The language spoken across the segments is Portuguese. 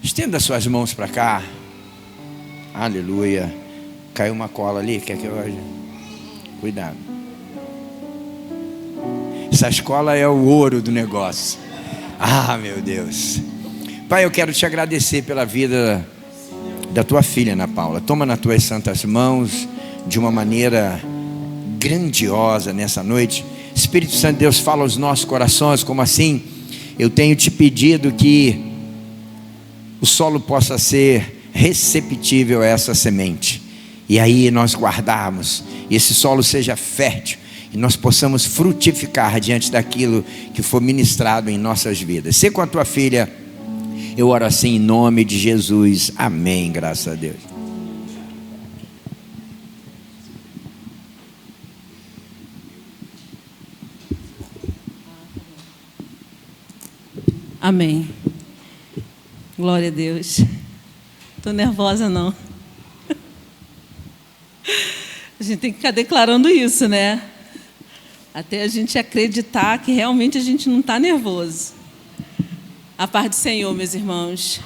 Estenda suas mãos para cá. Aleluia. Caiu uma cola ali, quer que eu olhe? Cuidado. Essa escola é o ouro do negócio. Ah, meu Deus. Pai, eu quero te agradecer pela vida da tua filha, Ana Paula. Toma nas tuas santas mãos de uma maneira grandiosa nessa noite. Espírito Santo de Deus, fala aos nossos corações. Como assim? Eu tenho te pedido que o solo possa ser receptível a essa semente, e aí nós guardarmos, e esse solo seja fértil, e nós possamos frutificar diante daquilo que for ministrado em nossas vidas. Sê com a tua filha, eu oro assim em nome de Jesus, amém, graças a Deus. Amém. Glória a Deus. Estou nervosa não. A gente tem que ficar declarando isso, né? Até a gente acreditar que realmente a gente não está nervoso. A paz do Senhor, meus irmãos.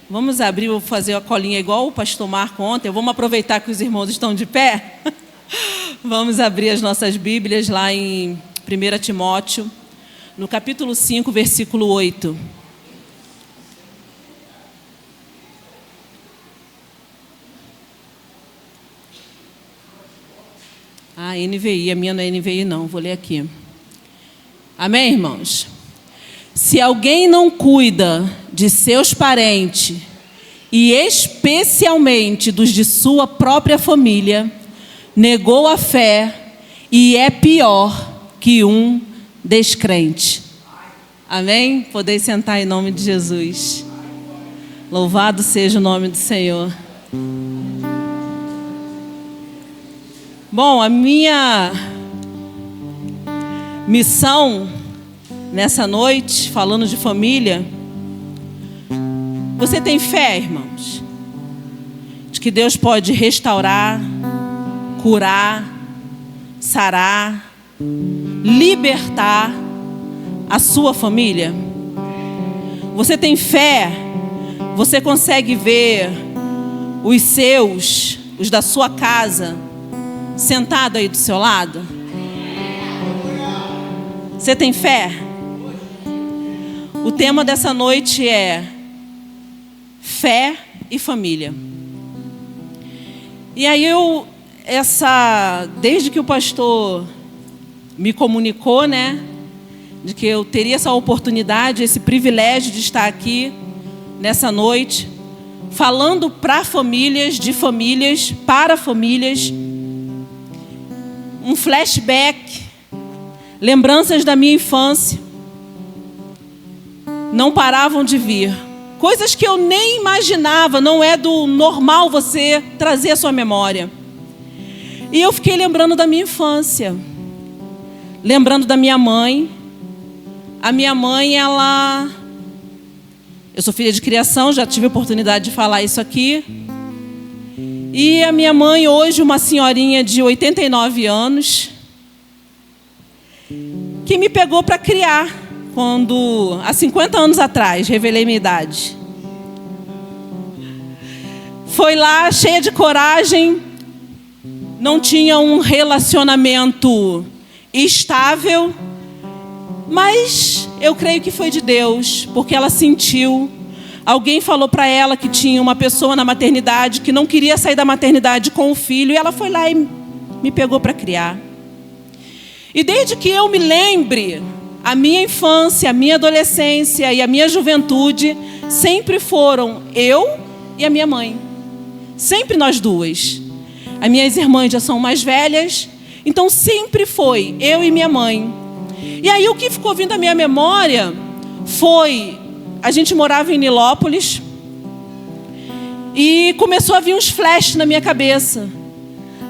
Vamos abrir, vou fazer a colinha igual o pastor Marco ontem. Vamos aproveitar que os irmãos estão de pé. Vamos abrir as nossas Bíblias lá em 1 Timóteo, no capítulo 5, versículo 8. Ah, NVI, a minha não é NVI não, vou ler aqui. Amém, irmãos? Se alguém não cuida de seus parentes, e especialmente dos de sua própria família, negou a fé e é pior que um descrente. Amém? Podeis sentar em nome de Jesus. Louvado seja o nome do Senhor. Bom, a minha missão nessa noite, falando de família, você tem fé, irmãos, de que Deus pode restaurar, curar, sarar, libertar a sua família? Você tem fé? Você consegue ver os seus, os da sua casa, sentado aí do seu lado? Você tem fé? O tema dessa noite é fé e família. E aí desde que o pastor me comunicou, né, de que eu teria essa oportunidade, esse privilégio de estar aqui nessa noite, falando para famílias, de famílias, para famílias, um flashback, lembranças da minha infância, não paravam de vir. Coisas que eu nem imaginava, não é do normal você trazer a sua memória. E eu fiquei lembrando da minha infância, lembrando da minha mãe. A minha mãe, eu sou filha de criação, já tive a oportunidade de falar isso aqui. E a minha mãe hoje, uma senhorinha de 89 anos, que me pegou para criar, quando, há 50 anos atrás, revelei minha idade. Foi lá, cheia de coragem, não tinha um relacionamento estável, mas eu creio que foi de Deus, porque ela sentiu. Alguém falou para ela que tinha uma pessoa na maternidade que não queria sair da maternidade com o filho, e ela foi lá e me pegou para criar. E desde que eu me lembre, a minha infância, a minha adolescência e a minha juventude sempre foram eu e a minha mãe. Sempre nós duas. As minhas irmãs já são mais velhas, então sempre foi eu e minha mãe. E aí o que ficou vindo à minha memória foi... A gente morava em Nilópolis e começou a vir uns flashes na minha cabeça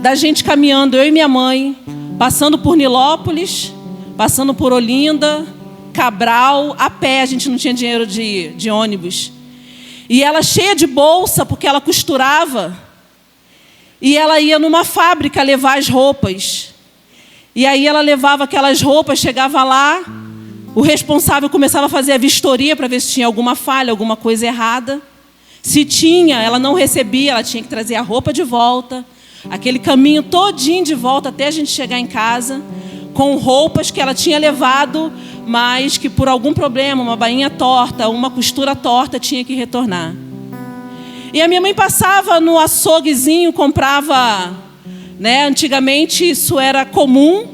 da gente caminhando, eu e minha mãe, passando por Nilópolis, passando por Olinda, Cabral, a pé. A gente não tinha dinheiro de ônibus. E ela cheia de bolsa, porque ela costurava, e ela ia numa fábrica levar as roupas. E aí ela levava aquelas roupas, chegava lá, O responsável começava a fazer a vistoria para ver se tinha alguma falha, alguma coisa errada. Se tinha, ela não recebia, ela tinha que trazer a roupa de volta. Aquele caminho todinho de volta até a gente chegar em casa, com roupas que ela tinha levado, mas que por algum problema, uma bainha torta, uma costura torta, tinha que retornar. E a minha mãe passava no açouguezinho, comprava, né? Antigamente isso era comum.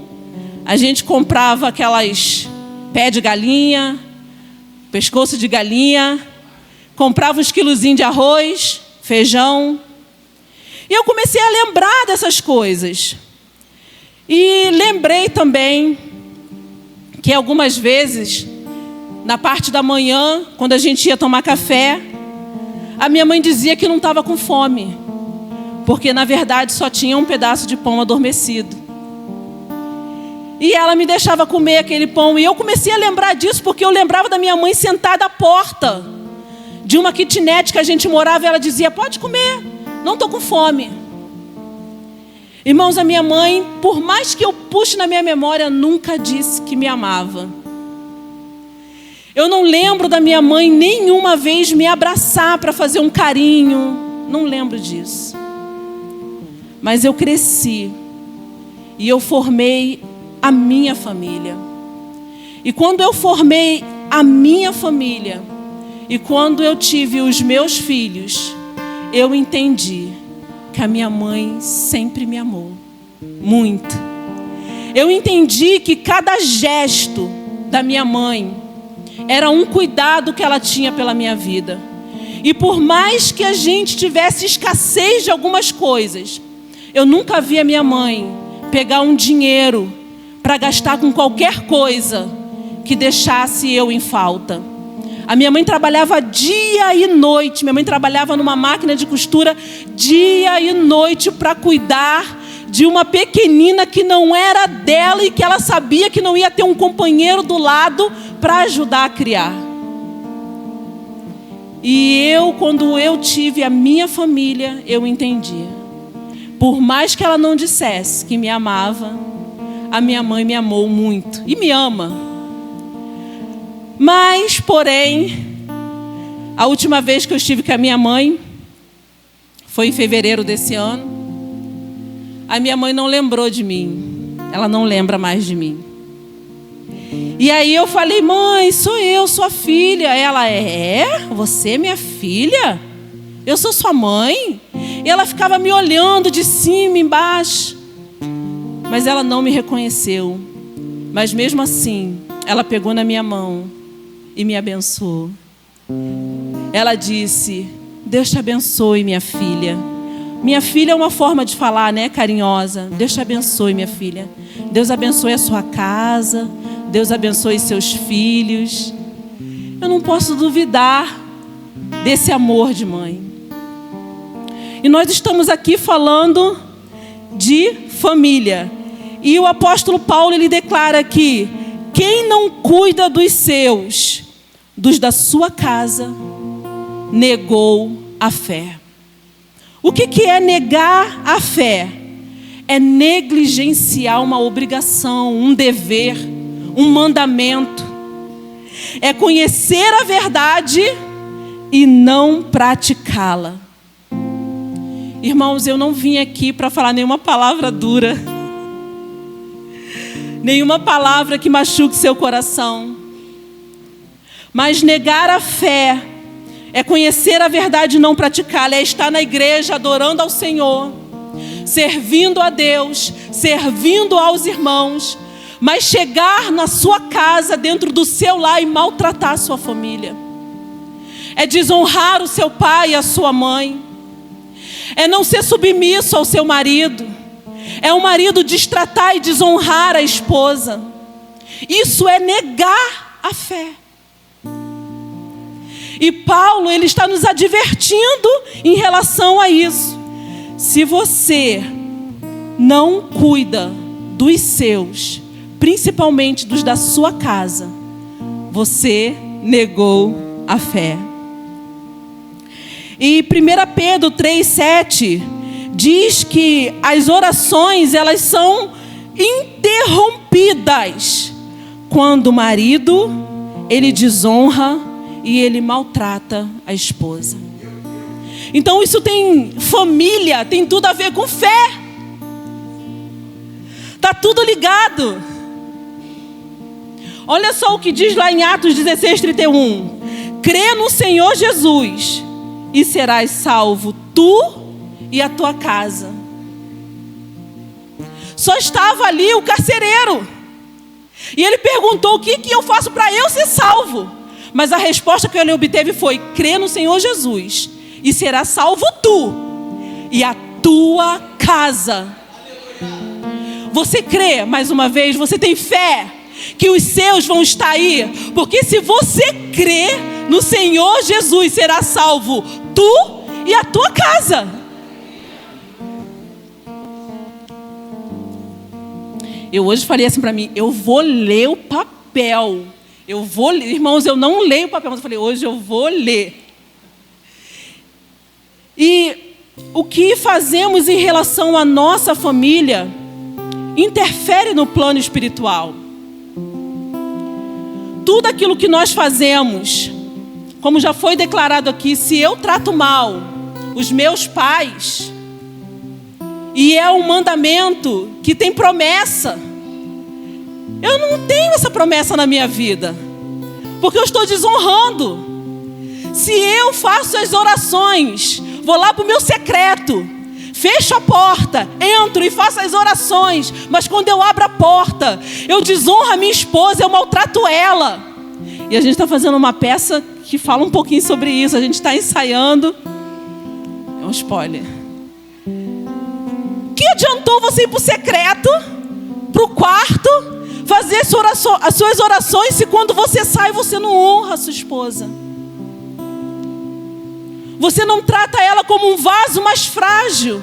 A gente comprava aquelas pé de galinha, pescoço de galinha, comprava uns quilozinhos de arroz, feijão. E eu comecei a lembrar dessas coisas. E lembrei também que algumas vezes, na parte da manhã, quando a gente ia tomar café, a minha mãe dizia que não estava com fome, porque na verdade só tinha um pedaço de pão adormecido. E ela me deixava comer aquele pão. E eu comecei a lembrar disso, porque eu lembrava da minha mãe sentada à porta de uma kitnet que a gente morava, e ela dizia: pode comer, não estou com fome. Irmãos, a minha mãe, por mais que eu puxe na minha memória, nunca disse que me amava. Eu não lembro da minha mãe nenhuma vez me abraçar para fazer um carinho. Não lembro disso. Mas eu cresci e eu formei a minha família. E quando eu formei a minha família, e quando eu tive os meus filhos, eu entendi que a minha mãe sempre me amou muito. Eu entendi que cada gesto da minha mãe era um cuidado que ela tinha pela minha vida. E por mais que a gente tivesse escassez de algumas coisas, eu nunca vi a minha mãe pegar um dinheiro para gastar com qualquer coisa que deixasse eu em falta. A minha mãe trabalhava dia e noite. Minha mãe trabalhava numa máquina de costura dia e noite para cuidar de uma pequenina que não era dela e que ela sabia que não ia ter um companheiro do lado para ajudar a criar. E quando eu tive a minha família, eu entendi. Por mais que ela não dissesse que me amava, a minha mãe me amou muito e me ama. Mas, porém, a última vez que eu estive com a minha mãe foi em fevereiro desse ano. A minha mãe não lembrou de mim. Ela não lembra mais de mim. E aí eu falei: mãe, sou eu, sua filha. Ela: você é minha filha? Eu sou sua mãe? E ela ficava me olhando de cima, embaixo. Mas ela não me reconheceu. Mas mesmo assim, ela pegou na minha mão e me abençoou. Ela disse: Deus te abençoe, minha filha. Minha filha é uma forma de falar, né, carinhosa. Deus te abençoe, minha filha. Deus abençoe a sua casa. Deus abençoe seus filhos. Eu não posso duvidar desse amor de mãe. E nós estamos aqui falando de família. E o apóstolo Paulo, ele declara que quem não cuida dos seus, dos da sua casa, negou a fé. O que é negar a fé? É negligenciar uma obrigação, um dever, um mandamento. É conhecer a verdade e não praticá-la. Irmãos, eu não vim aqui para falar nenhuma palavra dura, nenhuma palavra que machuque seu coração. Mas negar a fé é conhecer a verdade e não praticá-la. É estar na igreja adorando ao Senhor, servindo a Deus, servindo aos irmãos, mas chegar na sua casa, dentro do seu lar, e maltratar a sua família. É desonrar o seu pai e a sua mãe. É não ser submisso ao seu marido. É o marido destratar e desonrar a esposa. Isso é negar a fé. E Paulo, ele está nos advertindo em relação a isso. Se você não cuida dos seus, principalmente dos da sua casa, você negou a fé. E 1 Pedro 3,7 diz que as orações, elas são interrompidas quando o marido, ele desonra e ele maltrata a esposa. Então isso tem família, tem tudo a ver com fé. Está tudo ligado. Olha só o que diz lá em Atos 16:31. Crê no Senhor Jesus e serás salvo, tu e a tua casa. Só estava ali o carcereiro. E ele perguntou: o que eu faço para eu ser salvo? Mas a resposta que ele obteve foi: crê no Senhor Jesus e será salvo tu e a tua casa. Você crê, mais uma vez, você tem fé que os seus vão estar aí? Porque se você crê no Senhor Jesus, será salvo tu e a tua casa. Eu hoje falei assim para mim: eu vou ler o papel. Eu vou ler. Irmãos, eu não leio o papel, mas eu falei: hoje eu vou ler. E o que fazemos em relação à nossa família interfere no plano espiritual. Tudo aquilo que nós fazemos, como já foi declarado aqui, se eu trato mal os meus pais, e é um mandamento que tem promessa, eu não tenho essa promessa na minha vida, porque eu estou desonrando. Se eu faço as orações, vou lá para o meu secreto, fecho a porta, entro e faço as orações, mas quando eu abro a porta, eu desonro a minha esposa, eu maltrato ela. E a gente está fazendo uma peça que fala um pouquinho sobre isso, a gente está ensaiando. É um spoiler. Que adiantou você ir para o secreto, para o quarto, fazer as suas orações, se quando você sai, você não honra a sua esposa? Você não trata ela como um vaso mais frágil.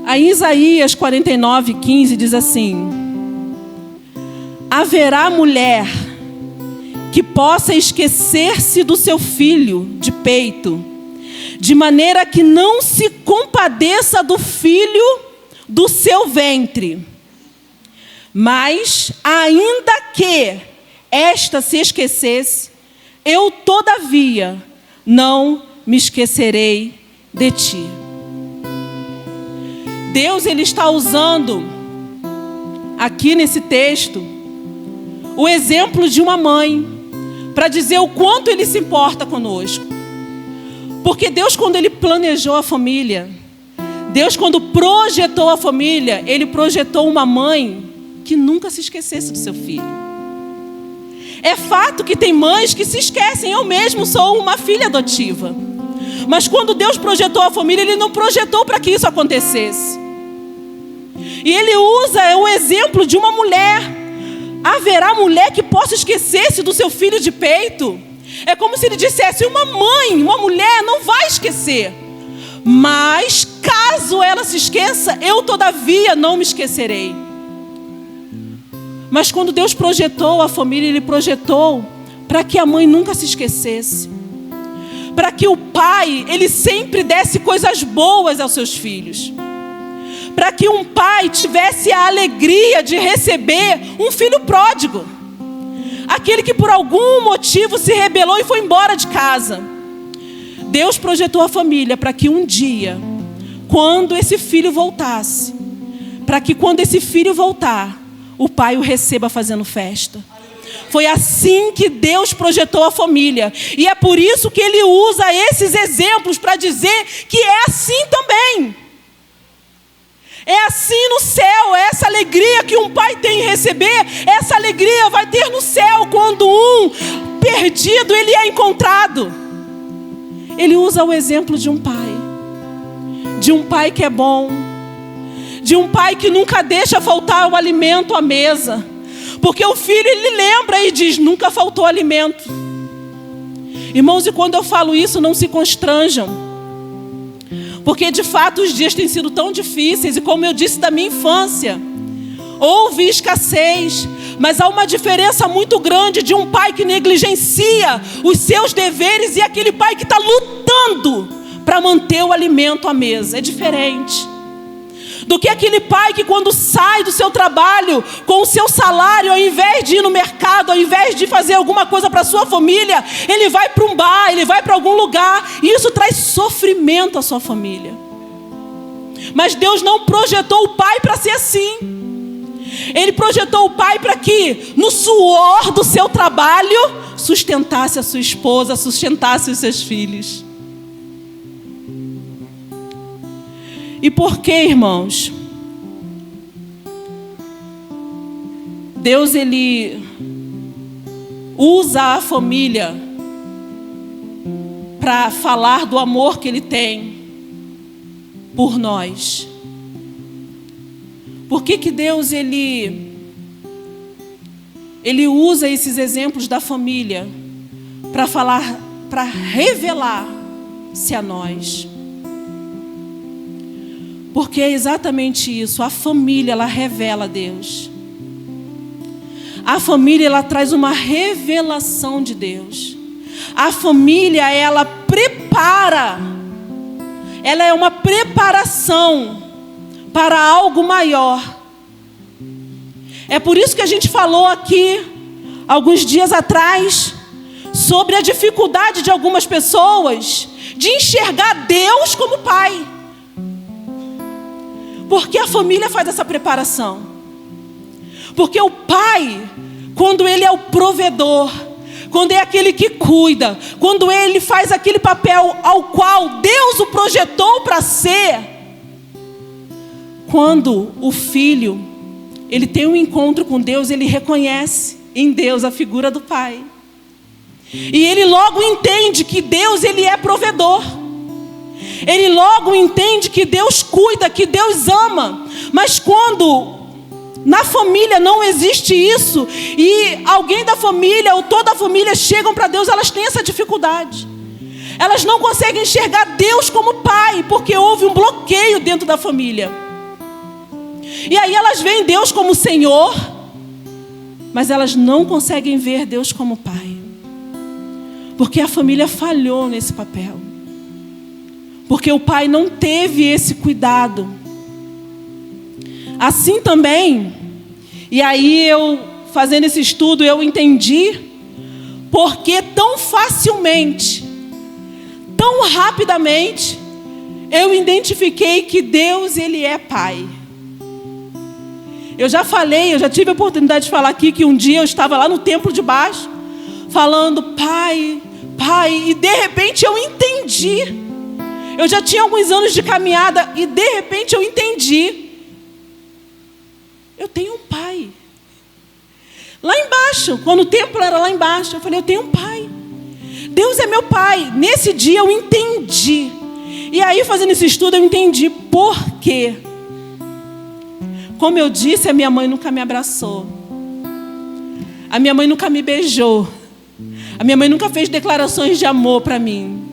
Aí Isaías 49:15 diz assim: haverá mulher que possa esquecer-se do seu filho de peito, de maneira que não se compadeça do filho do seu ventre. Mas, ainda que esta se esquecesse, eu todavia não me esquecerei de ti. Deus, ele está usando aqui nesse texto o exemplo de uma mãe para dizer o quanto ele se importa conosco. Porque Deus, quando ele planejou a família, Deus, quando projetou a família, ele projetou uma mãe que nunca se esquecesse do seu filho. É fato que tem mães que se esquecem. Eu mesmo sou uma filha adotiva. Mas quando Deus projetou a família, ele não projetou para que isso acontecesse. E ele usa o exemplo de uma mulher. Haverá mulher que possa esquecer-se do seu filho de peito? É como se ele dissesse: uma mãe, uma mulher não vai esquecer. Mas caso ela se esqueça, eu todavia não me esquecerei. Mas quando Deus projetou a família, ele projetou para que a mãe nunca se esquecesse. Para que o pai, ele sempre desse coisas boas aos seus filhos. Para que um pai tivesse a alegria de receber um filho pródigo. Aquele que por algum motivo se rebelou e foi embora de casa. Deus projetou a família para que um dia, quando esse filho voltasse, para que quando esse filho voltar, o pai o receba fazendo festa. Foi assim que Deus projetou a família. E é por isso que ele usa esses exemplos para dizer que é assim também. É assim no céu. É essa alegria que um pai tem em receber, essa alegria vai ter no céu quando um perdido ele é encontrado. Ele usa o exemplo de um pai. De um pai que é bom. De um pai que nunca deixa faltar o alimento à mesa. Porque o filho, ele lembra e diz: nunca faltou alimento. Irmãos, e quando eu falo isso, não se constranjam. Porque de fato os dias têm sido tão difíceis. E como eu disse da minha infância, houve escassez. Mas há uma diferença muito grande de um pai que negligencia os seus deveres e aquele pai que está lutando para manter o alimento à mesa. É diferente. do que aquele pai que quando sai do seu trabalho, com o seu salário, ao invés de ir no mercado, ao invés de fazer alguma coisa para a sua família, ele vai para um bar, ele vai para algum lugar, e isso traz sofrimento à sua família. Mas Deus não projetou o pai para ser assim. Ele projetou o pai para que, no suor do seu trabalho, sustentasse a sua esposa, sustentasse os seus filhos. E por que, irmãos? Deus, ele usa a família para falar do amor que ele tem por nós. Por que Deus, ele usa esses exemplos da família para falar, para revelar-se a nós? Porque é exatamente isso, a família, ela revela Deus. A família, ela traz uma revelação de Deus. A família, ela prepara, ela é uma preparação para algo maior. É por isso que a gente falou aqui, alguns dias atrás, sobre a dificuldade de algumas pessoas de enxergar Deus como Pai. Porque a família faz essa preparação. Porque o pai, quando ele é o provedor, quando é aquele que cuida, quando ele faz aquele papel ao qual Deus o projetou para ser, quando o filho, ele tem um encontro com Deus, ele reconhece em Deus a figura do pai. E ele logo entende que Deus, ele é provedor. Ele logo entende que Deus cuida, que Deus ama. Mas quando na família não existe isso, e alguém da família ou toda a família chegam para Deus, elas têm essa dificuldade. Elas não conseguem enxergar Deus como pai, porque houve um bloqueio dentro da família. E aí elas veem Deus como Senhor, mas elas não conseguem ver Deus como pai. Porque a família falhou nesse papel. Porque o pai não teve esse cuidado. Assim também, e aí eu, fazendo esse estudo, eu entendi porque tão facilmente, tão rapidamente, eu identifiquei que Deus, ele é pai. Eu já falei, eu já tive a oportunidade de falar aqui que um dia eu estava lá no templo de baixo, falando, pai, pai, e de repente eu entendi. Eu já tinha alguns anos de caminhada e de repente eu entendi. Eu tenho um pai. Lá embaixo, quando o templo era lá embaixo, eu falei, eu tenho um pai. Deus é meu pai. Nesse dia eu entendi. E aí, fazendo esse estudo, eu entendi por quê. Como eu disse, a minha mãe nunca me abraçou. A minha mãe nunca me beijou. A minha mãe nunca fez declarações de amor para mim.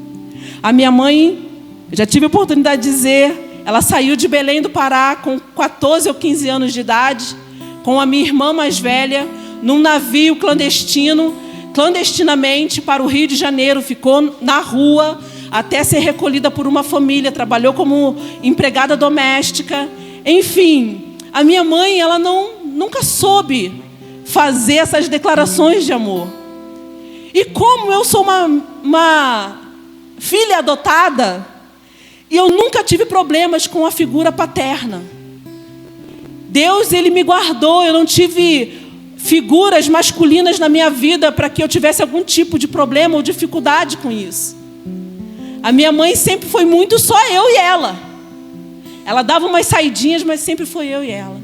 A minha mãe, eu já tive a oportunidade de dizer, ela saiu de Belém do Pará com 14 ou 15 anos de idade, com a minha irmã mais velha, num navio clandestinamente para o Rio de Janeiro. Ficou na rua até ser recolhida por uma família, trabalhou como empregada doméstica. Enfim, a minha mãe, ela nunca soube fazer essas declarações de amor. E como eu sou uma filha adotada, e eu nunca tive problemas com a figura paterna. Deus, ele me guardou, eu não tive figuras masculinas na minha vida para que eu tivesse algum tipo de problema ou dificuldade com isso. A minha mãe sempre foi muito só eu e ela. Ela dava umas saidinhas, mas sempre foi eu e ela.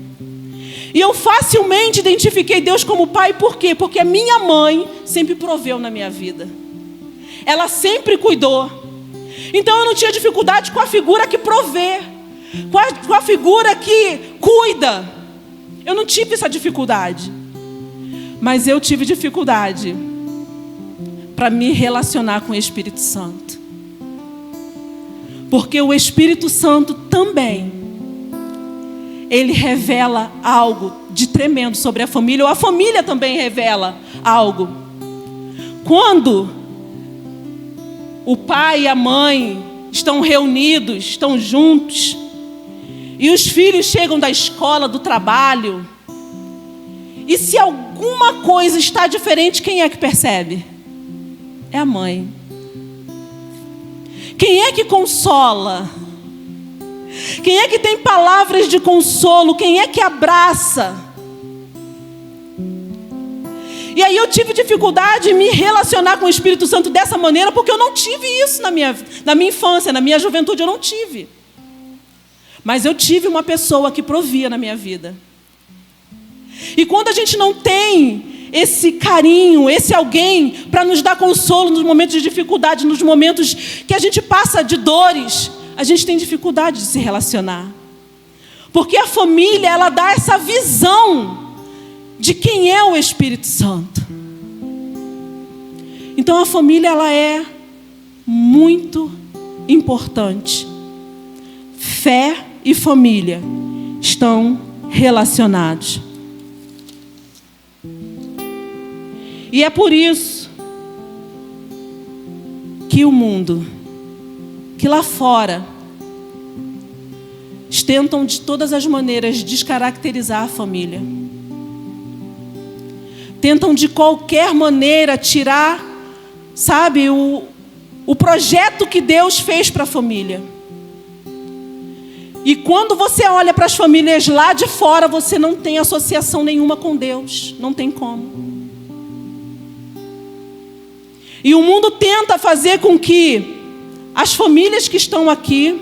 E eu facilmente identifiquei Deus como pai, por quê? Porque a minha mãe sempre proveu na minha vida. Ela sempre cuidou. Então eu não tinha dificuldade com a figura que provê, com a figura que cuida. Eu não tive essa dificuldade. Mas eu tive dificuldade para me relacionar com o Espírito Santo. Porque o Espírito Santo também, ele revela algo de tremendo sobre a família, ou a família também revela algo. Quando o pai e a mãe estão reunidos, estão juntos, E os filhos chegam da escola, do trabalho. E se alguma coisa está diferente, quem é que percebe? É a mãe. Quem é que consola? Quem é que tem palavras de consolo? Quem é que abraça? E aí eu tive dificuldade em me relacionar com o Espírito Santo dessa maneira, porque eu não tive isso na minha infância, na minha juventude eu não tive. Mas eu tive uma pessoa que provia na minha vida. E quando a gente não tem esse carinho, esse alguém para nos dar consolo nos momentos de dificuldade, nos momentos que a gente passa de dores, a gente tem dificuldade de se relacionar. Porque a família, ela dá essa visão de quem é o Espírito Santo. Então a família, ela é muito importante. Fé e família estão relacionados. E é por isso que o mundo, que lá fora, tentam de todas as maneiras descaracterizar a família. Tentam de qualquer maneira tirar, sabe, o projeto que Deus fez para a família. E quando você olha para as famílias lá de fora, você não tem associação nenhuma com Deus. Não tem como. E o mundo tenta fazer com que as famílias que estão aqui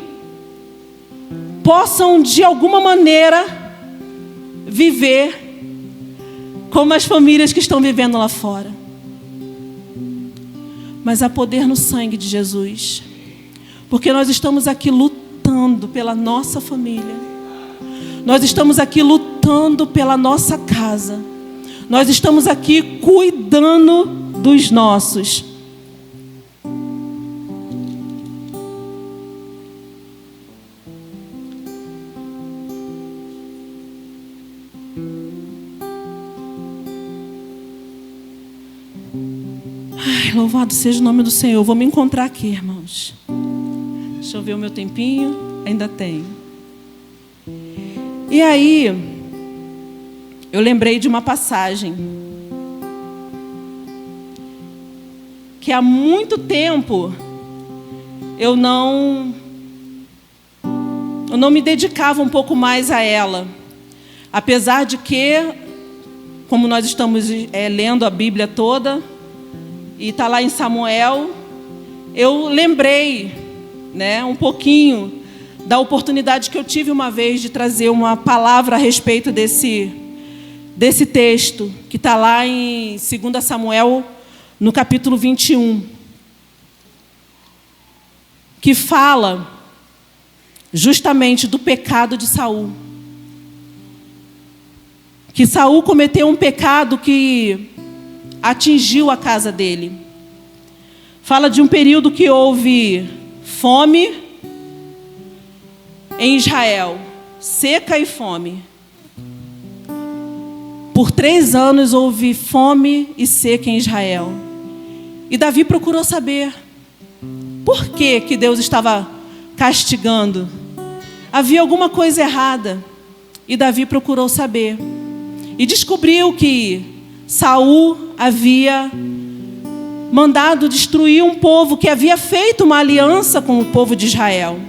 possam, de alguma maneira, viver como as famílias que estão vivendo lá fora. Mas há poder no sangue de Jesus. Porque nós estamos aqui lutando pela nossa família. Nós estamos aqui lutando pela nossa casa. Nós estamos aqui cuidando dos nossos. Ai, louvado seja o nome do Senhor. Vou me encontrar aqui, irmãos. Deixa eu ver o meu tempinho. Ainda tem. E aí, eu lembrei de uma passagem que há muito tempo eu não me dedicava um pouco mais a ela. Apesar de que, como nós estamos lendo a Bíblia toda, e está lá em Samuel, eu lembrei, um pouquinho da oportunidade que eu tive uma vez de trazer uma palavra a respeito desse texto, que está lá em 2 Samuel, no capítulo 21, que fala justamente do pecado de Saul. Que Saul cometeu um pecado que atingiu a casa dele. Fala de um período que houve fome em Israel, seca e fome. Por 3 anos houve fome e seca em Israel. E Davi procurou saber por que Deus estava castigando. Havia alguma coisa errada. E Davi procurou saber. E descobriu que Saul havia mandado destruir um povo que havia feito uma aliança com o povo de Israel.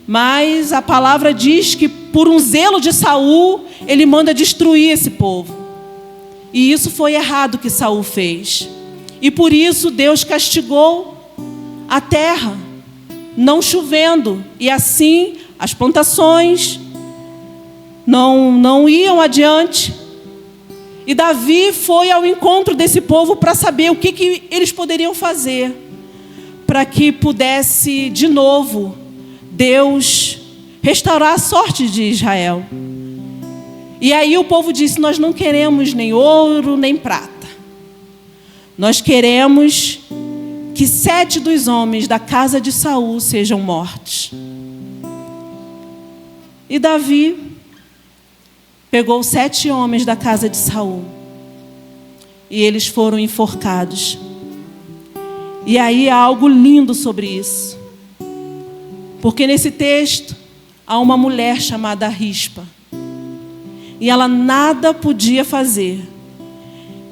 Mas a palavra diz que por um zelo de Saul, ele manda destruir esse povo. E isso foi errado que Saul fez. E por isso Deus castigou a terra, não chovendo. E assim as plantações não iam adiante. E Davi foi ao encontro desse povo para saber o que eles poderiam fazer para que pudesse de novo Deus restaurar a sorte de Israel. E aí o povo disse: nós não queremos nem ouro nem prata. Nós queremos que 7 dos homens da casa de Saul sejam mortos. E Davi pegou 7 homens da casa de Saul. E eles foram enforcados. E aí há algo lindo sobre isso. Porque nesse texto, a uma mulher chamada Rispa. E ela nada podia fazer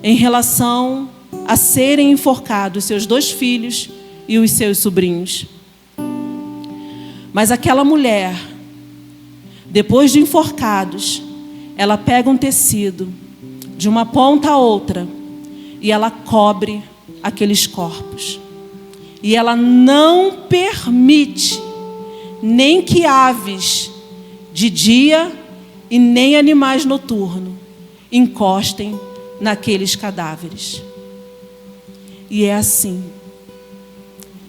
em relação a serem enforcados seus 2 filhos e os seus sobrinhos. Mas aquela mulher, depois de enforcados, ela pega um tecido de uma ponta a outra e ela cobre aqueles corpos. E ela não permite nem que aves de dia e nem animais noturnos encostem naqueles cadáveres. E é assim.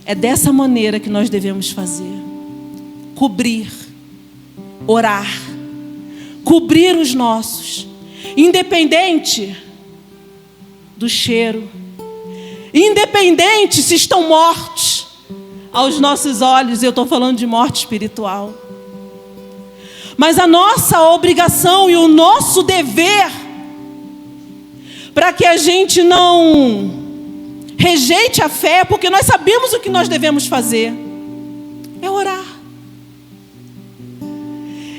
É dessa maneira que nós devemos fazer. Cobrir, orar, cobrir os nossos, independente do cheiro, independente se estão mortos aos nossos olhos. Eu estou falando de morte espiritual. Mas a nossa obrigação e o nosso dever, para que a gente não rejeite a fé, porque nós sabemos o que nós devemos fazer, é orar.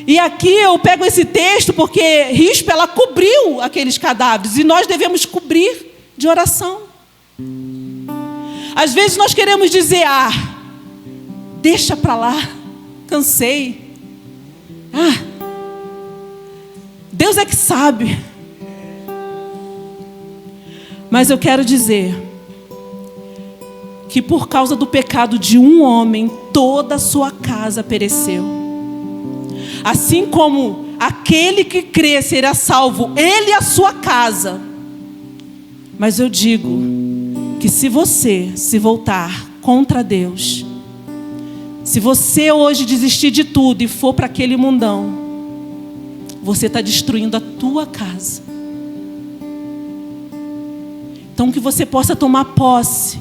E aqui eu pego esse texto porque Rispa, ela cobriu aqueles cadáveres, e nós devemos cobrir de oração. Às vezes nós queremos dizer: deixa para lá, cansei. Deus é que sabe. Mas eu quero dizer que por causa do pecado de um homem, toda a sua casa pereceu. Assim como aquele que crê será salvo, ele e a sua casa. Mas eu digo que se você se voltar contra Deus, se você hoje desistir de tudo e for para aquele mundão, você está destruindo a tua casa. Então que você possa tomar posse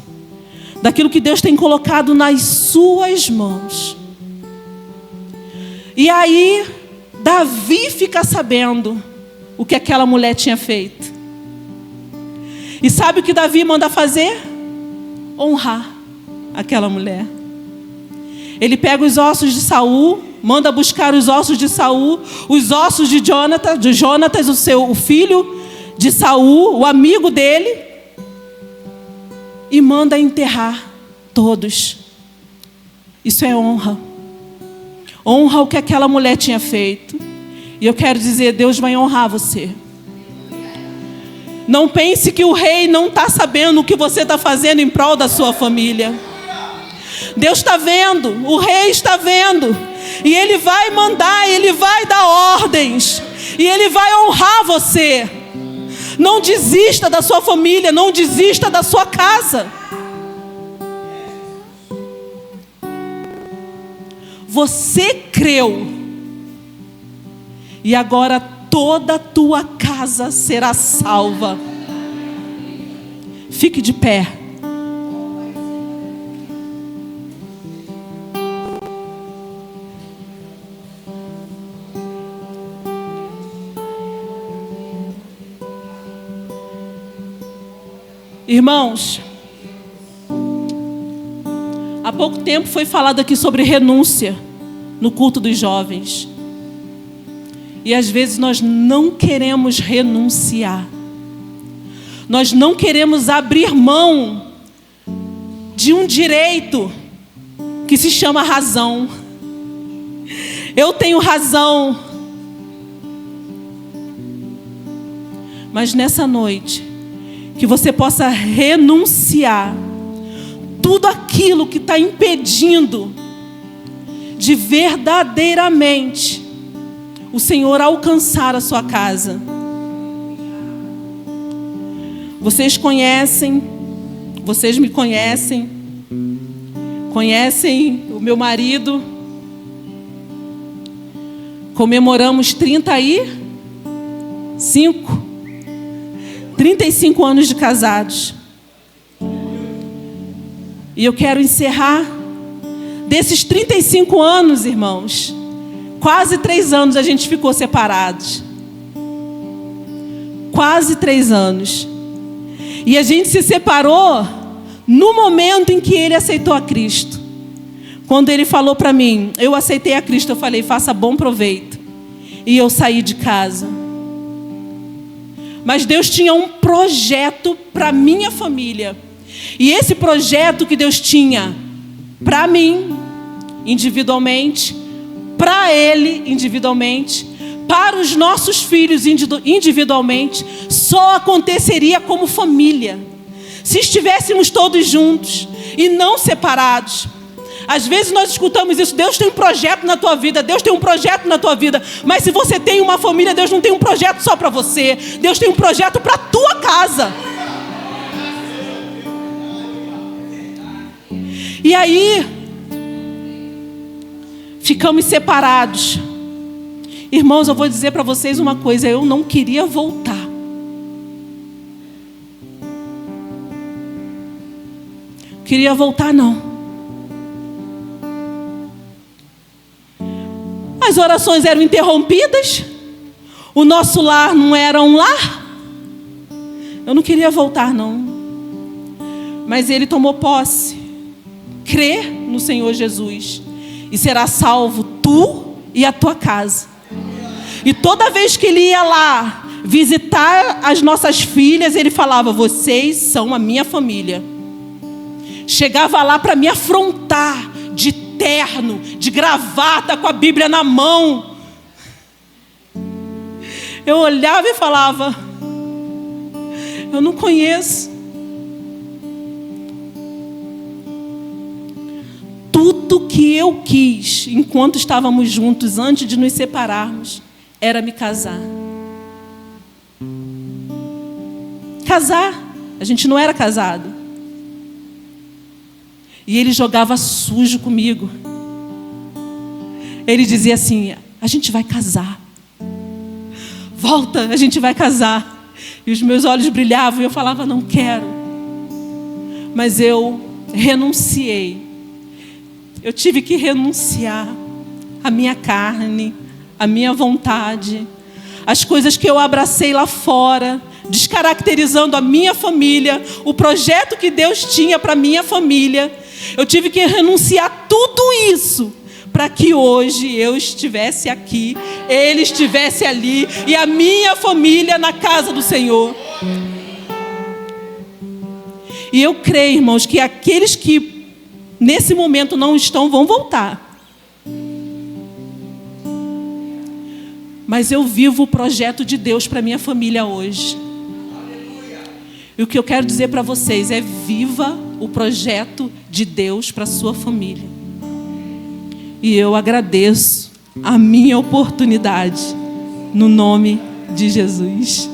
daquilo que Deus tem colocado nas suas mãos. E aí Davi fica sabendo o que aquela mulher tinha feito. E sabe o que Davi manda fazer? Honrar aquela mulher. Ele pega os ossos de Saul, manda buscar os ossos de Saul, os ossos de Jonatas, o filho de Saul, o amigo dele, e manda enterrar todos. Isso é honra. Honra o que aquela mulher tinha feito. E eu quero dizer, Deus vai honrar você. Não pense que o rei não está sabendo o que você está fazendo em prol da sua família. Deus está vendo, o rei está vendo. E ele vai mandar, ele vai dar ordens. E ele vai honrar você. Não desista da sua família, não desista da sua casa. Você creu. E agora toda a tua casa será salva. Fique de pé. Irmãos, há pouco tempo foi falado aqui sobre renúncia no culto dos jovens. E às vezes nós não queremos renunciar. Nós não queremos abrir mão de um direito que se chama razão. Eu tenho razão. Mas nessa noite, que você possa renunciar tudo aquilo que está impedindo de verdadeiramente o Senhor alcançar a sua casa. Vocês me conhecem, conhecem o meu marido. Comemoramos 35 anos de casados. E eu quero encerrar. Desses 35 anos, irmãos, quase 3 anos a gente ficou separados. Quase 3 anos. E a gente se separou no momento em que ele aceitou a Cristo. Quando ele falou para mim, eu aceitei a Cristo, eu falei, faça bom proveito. E eu saí de casa. Mas Deus tinha um projeto para minha família. E esse projeto que Deus tinha para mim, individualmente, para ele, individualmente, para os nossos filhos, individualmente, só aconteceria como família. Se estivéssemos todos juntos e não separados. Às vezes nós escutamos isso, Deus tem um projeto na tua vida, Deus tem um projeto na tua vida. Mas se você tem uma família, Deus não tem um projeto só para você. Deus tem um projeto para a tua casa. E aí, ficamos separados. Irmãos, eu vou dizer para vocês uma coisa, eu não queria voltar. Queria voltar não. As orações eram interrompidas. O nosso lar não era um lar. Eu não queria voltar não. Mas ele tomou posse. Crê no Senhor Jesus e será salvo tu e a tua casa. E toda vez que ele ia lá visitar as nossas filhas, ele falava, vocês são a minha família. Chegava lá para me afrontar de terno, de gravata, com a Bíblia na mão. Eu olhava e falava, eu não conheço. Tudo que eu quis, enquanto estávamos juntos, antes de nos separarmos, era me casar. Casar. A gente não era casado. E ele jogava sujo comigo. Ele dizia assim, a gente vai casar. Volta, a gente vai casar. E os meus olhos brilhavam e eu falava, não quero. Mas eu renunciei. Eu tive que renunciar à minha carne, à minha vontade, as coisas que eu abracei lá fora, descaracterizando a minha família, o projeto que Deus tinha para a minha família. Eu tive que renunciar tudo isso para que hoje eu estivesse aqui, ele estivesse ali e a minha família na casa do Senhor. E eu creio, irmãos, que aqueles que nesse momento não estão, vão voltar. Mas eu vivo o projeto de Deus para minha família hoje. E o que eu quero dizer para vocês é: viva o projeto de Deus para a sua família. E eu agradeço a minha oportunidade, no nome de Jesus.